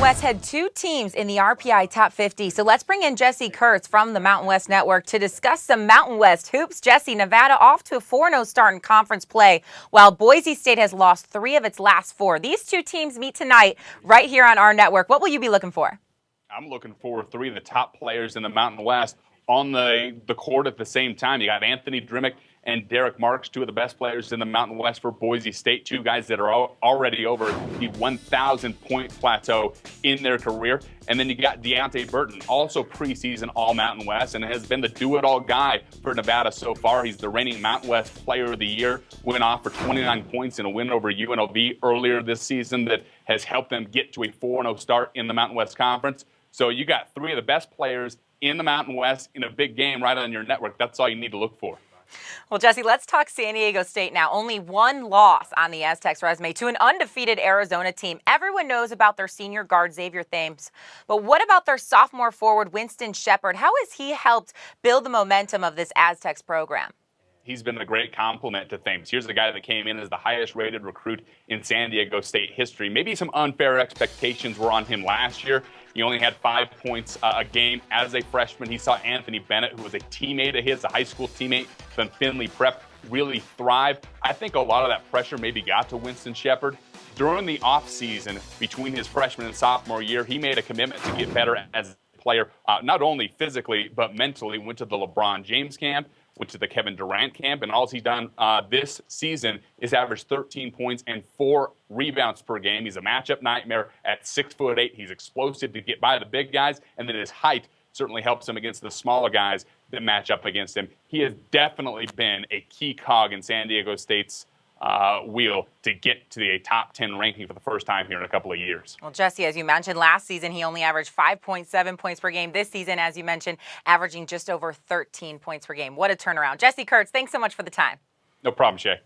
West had two teams in the RPI Top 50. So let's bring in Jesse Kurtz from the Mountain West Network to discuss some Mountain West hoops. Jesse, Nevada off to a 4-0 start in conference play, while Boise State has lost 3 of its last 4. These two teams meet tonight right here on our network. What will you be looking for? I'm looking for 3 of the top players in the Mountain West on the court at the same time. You got Anthony Drimmick and Derek Marks, 2 of the best players in the Mountain West for Boise State, 2 guys that are already over the 1,000-point plateau in their career. And then you got Deontay Burton, also preseason All-Mountain West, and has been the do-it-all guy for Nevada so far. He's the reigning Mountain West Player of the Year, went off for 29 points in a win over UNLV earlier this season that has helped them get to a 4-0 start in the Mountain West Conference. So you got 3 of the best players in the Mountain West in a big game right on your network. That's all you need to look for. Well, Jesse, let's talk San Diego State now. Only 1 loss on the Aztecs' resume to an undefeated Arizona team. Everyone knows about their senior guard, Xavier Thames. But what about their sophomore forward, Winston Shepard? How has he helped build the momentum of this Aztecs program? He's been a great compliment to Thames. Here's the guy that came in as the highest-rated recruit in San Diego State history. Maybe some unfair expectations were on him last year. He only had 5 points a game as a freshman. He saw Anthony Bennett, who was a teammate of his, a high school teammate from Findlay Prep, really thrive. I think a lot of that pressure maybe got to Winston Shepard. During the offseason, between his freshman and sophomore year, he made a commitment to get better as a player, not only physically, but mentally. Went to the LeBron James camp, went to the Kevin Durant camp, and all he's done this season is average 13 points and 4 rebounds per game. He's a matchup nightmare at 6'8". He's explosive to get by the big guys, and then his height certainly helps him against the smaller guys that match up against him. He has definitely been a key cog in San Diego State's wheel to get to the top 10 ranking for the first time here in a couple of years. Well, Jesse, as you mentioned, last season he only averaged 5.7 points per game. This season, as you mentioned, averaging just over 13 points per game. What a turnaround. Jesse Kurtz, thanks so much for the time. No problem, Shay.